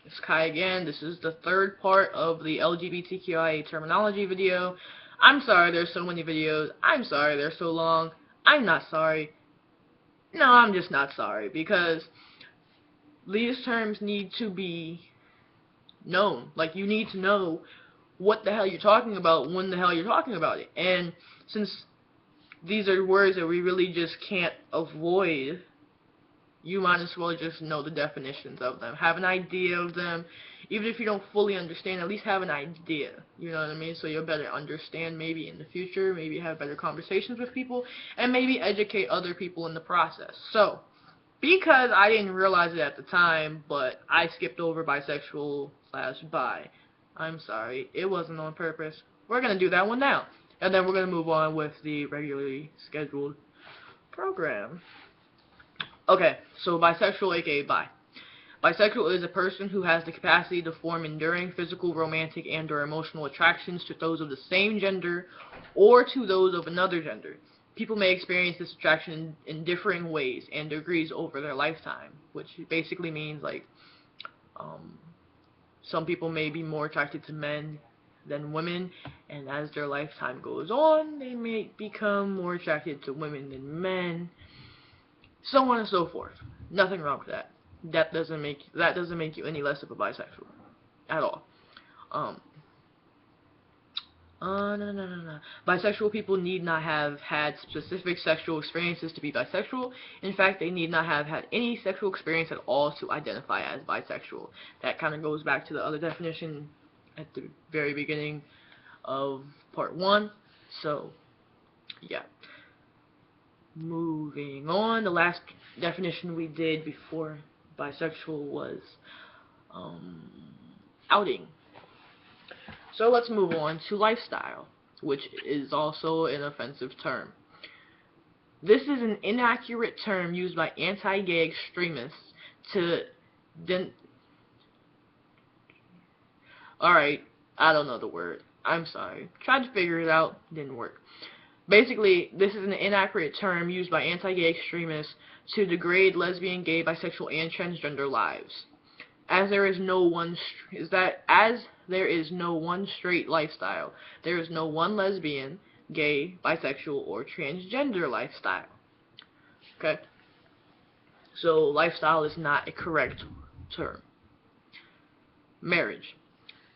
It's Kai again. This is the third part of the LGBTQIA terminology video. I'm sorry there's so many videos. I'm sorry they're so long. I'm not sorry. No, I'm just not sorry because these terms need to be known. Like, you need to know what the hell you're talking about when the hell you're talking about it. And since these are words that we really just can't avoid, you might as well just know the definitions of them. Have an idea of them. Even if you don't fully understand, at least have an idea. You know what I mean? So you'll better understand maybe in the future, maybe have better conversations with people, and maybe educate other people in the process. So, because I didn't realize it at the time, but I skipped over bisexual / bi. I'm sorry. It wasn't on purpose. We're going to do that one now. And then we're going to move on with the regularly scheduled program. Okay, so bisexual, aka bi. Bisexual is a person who has the capacity to form enduring physical, romantic, and/or emotional attractions to those of the same gender or to those of another gender. People may experience this attraction in differing ways and degrees over their lifetime, which basically means, like, some people may be more attracted to men than women, and as their lifetime goes on, they may become more attracted to women than men. So on and so forth. Nothing wrong with that. That doesn't make you any less of a bisexual at all. No. Bisexual people need not have had specific sexual experiences to be bisexual. In fact, they need not have had any sexual experience at all to identify as bisexual. That kind of goes back to the other definition at the very beginning of part 1. So, yeah. Moving on, the last definition we did before bisexual was outing. So let's move on to lifestyle, which is also an offensive term. This is an inaccurate term used by anti-gay extremists to Alright, I don't know the word. I'm sorry. Tried to figure it out, didn't work. Basically, this is an inaccurate term used by anti-gay extremists to degrade lesbian, gay, bisexual, and transgender lives. As there is no one straight lifestyle, there is no one lesbian, gay, bisexual, or transgender lifestyle. Okay? So, lifestyle is not a correct term. Marriage.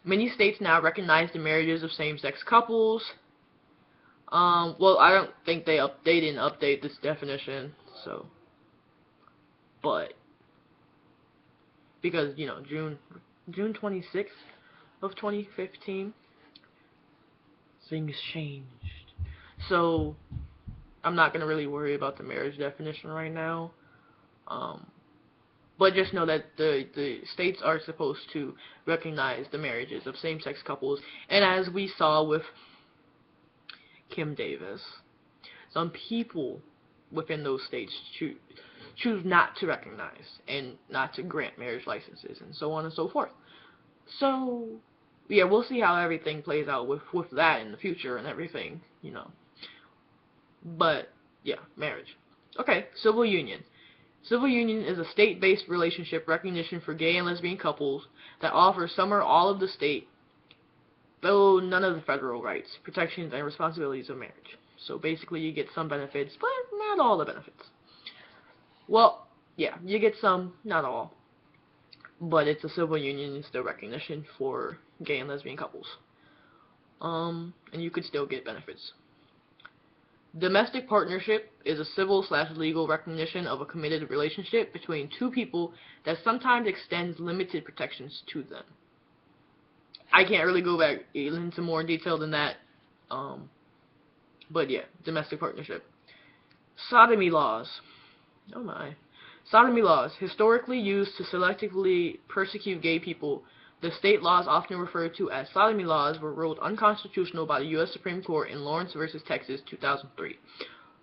Many states now recognize the marriages of same-sex couples. Well, I don't think they didn't update this definition, so, but, because, you know, June 26th of 2015, things changed. So, I'm not going to really worry about the marriage definition right now, but just know that the states are supposed to recognize the marriages of same-sex couples, and as we saw with Kim Davis, some people within those states choose not to recognize and not to grant marriage licenses and so on and so forth. So, yeah, we'll see how everything plays out with that in the future and everything, you know. But, yeah, marriage. Okay, civil union. Civil union is a state-based relationship recognition for gay and lesbian couples that offers some or all of the state, though none of the federal rights, protections, and responsibilities of marriage. So basically you get some benefits, but not all the benefits. Well, yeah, you get some, not all. But it's a civil union, it's the recognition for gay and lesbian couples. And you could still get benefits. Domestic partnership is a civil/legal recognition of a committed relationship between two people that sometimes extends limited protections to them. I can't really go back into more detail than that, but yeah, domestic partnership. Sodomy laws. Oh my. Sodomy laws, historically used to selectively persecute gay people. The state laws, often referred to as sodomy laws, were ruled unconstitutional by the U.S. Supreme Court in Lawrence v. Texas, 2003.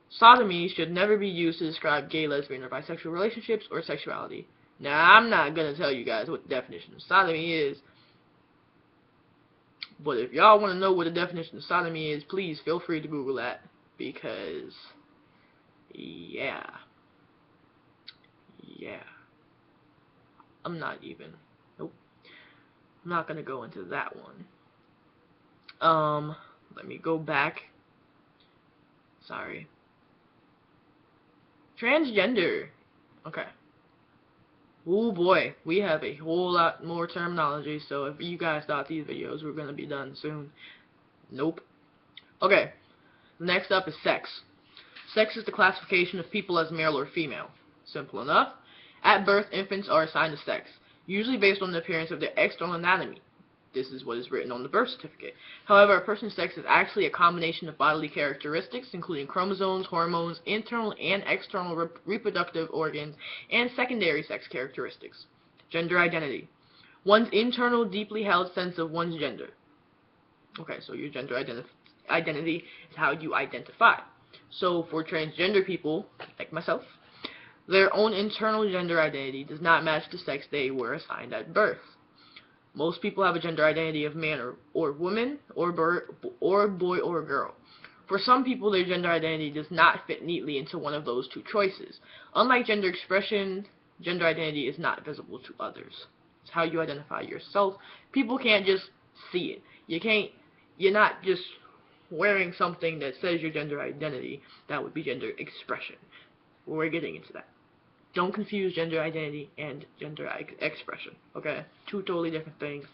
Sodomy should never be used to describe gay, lesbian, or bisexual relationships or sexuality. Now, I'm not going to tell you guys what the definition of sodomy is, but if y'all want to know what the definition of sodomy is, please feel free to Google that, because, yeah. I'm not even. Nope. I'm not gonna go into that one. Let me go back. Sorry. Transgender. Okay. Oh boy, we have a whole lot more terminology, so if you guys thought these videos were going to be done soon, nope. Okay, next up is sex. Sex is the classification of people as male or female. Simple enough. At birth, infants are assigned a sex, usually based on the appearance of their external anatomy. This is what is written on the birth certificate. However, a person's sex is actually a combination of bodily characteristics, including chromosomes, hormones, internal and external reproductive organs, and secondary sex characteristics. Gender identity. One's internal, deeply held sense of one's gender. Okay, so your gender identity is how you identify. So for transgender people, like myself, their own internal gender identity does not match the sex they were assigned at birth. Most people have a gender identity of man or woman, or boy or girl. For some people, their gender identity does not fit neatly into one of those two choices. Unlike gender expression, gender identity is not visible to others. It's how you identify yourself. People can't just see it. You're not just wearing something that says your gender identity. That would be gender expression. We're getting into that. Don't confuse gender identity and gender expression, okay? Two totally different things.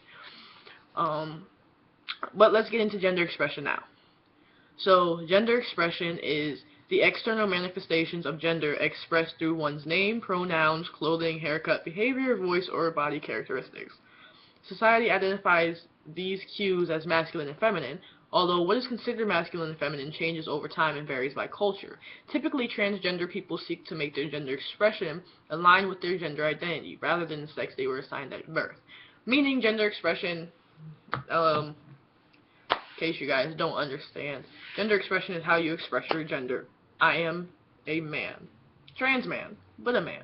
But let's get into gender expression now. So, gender expression is the external manifestations of gender expressed through one's name, pronouns, clothing, haircut, behavior, voice, or body characteristics. Society identifies these cues as masculine and feminine, although what is considered masculine and feminine changes over time and varies by culture. Typically, transgender people seek to make their gender expression align with their gender identity, rather than the sex they were assigned at birth. Meaning, gender expression, in case you guys don't understand, gender expression is how you express your gender. I am a man. Trans man, but a man.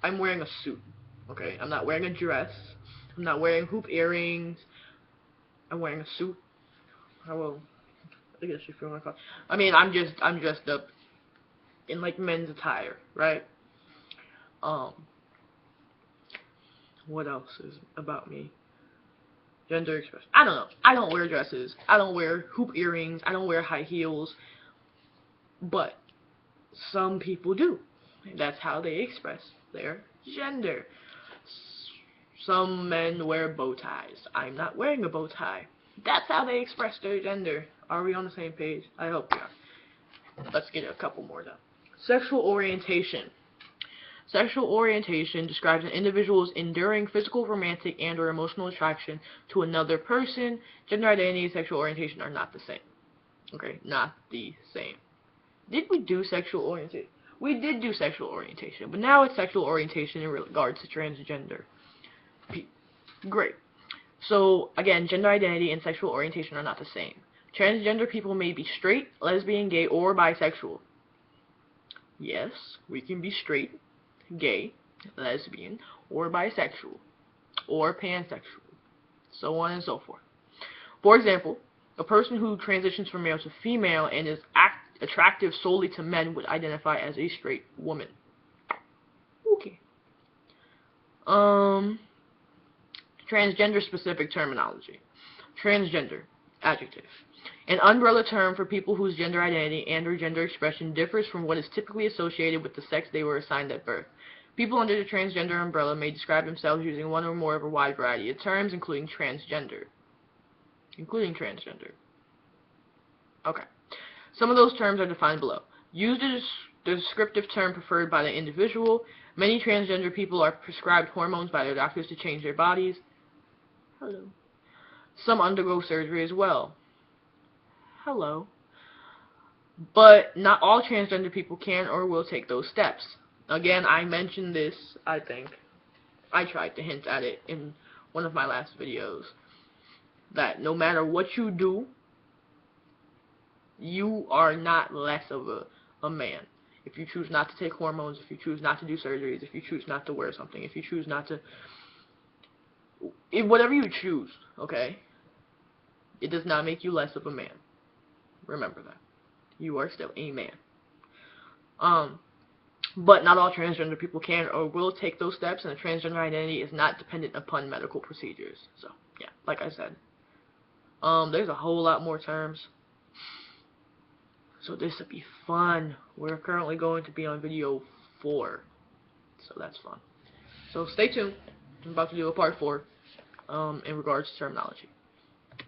I'm wearing a suit, okay? I'm not wearing a dress. I'm not wearing hoop earrings. I'm wearing a suit. Well, I guess you feel my car. I mean, I'm dressed up in like men's attire, right? What else is about me? Gender expression. I don't know. I don't wear dresses. I don't wear hoop earrings. I don't wear high heels. But some people do. That's how they express their gender. Some men wear bow ties. I'm not wearing a bow tie. That's how they express their gender. Are we on the same page? I hope we are. Let's get a couple more done. Sexual orientation. Sexual orientation describes an individual's enduring physical, romantic, and or emotional attraction to another person. Gender identity and sexual orientation are not the same. Okay, not the same. Did we do sexual orientation? We did do sexual orientation, but now it's sexual orientation in regards to transgender. Great. So, again, gender identity and sexual orientation are not the same. Transgender people may be straight, lesbian, gay, or bisexual. Yes, we can be straight, gay, lesbian, or bisexual, or pansexual, so on and so forth. For example, a person who transitions from male to female and is attractive solely to men would identify as a straight woman. Okay. Transgender specific terminology. Transgender, adjective. An umbrella term for people whose gender identity and or gender expression differs from what is typically associated with the sex they were assigned at birth. People under the transgender umbrella may describe themselves using one or more of a wide variety of terms, including transgender. Okay. Some of those terms are defined below. Used as the descriptive term preferred by the individual. Many transgender people are prescribed hormones by their doctors to change their bodies. Hello. Some undergo surgery as well. Hello. But not all transgender people can or will take those steps. Again, I mentioned this, I think. I tried to hint at it in one of my last videos. That no matter what you do, you are not less of a man. If you choose not to take hormones, if you choose not to do surgeries, if you choose not to wear something, if you choose not to... whatever you choose, okay? It does not make you less of a man. Remember that. You are still a man. But not all transgender people can or will take those steps, and a transgender identity is not dependent upon medical procedures. So, yeah, like I said. There's a whole lot more terms. So this would be fun. We're currently going to be on video 4. So that's fun. So stay tuned. I'm about to do a part 4 in regards to terminology.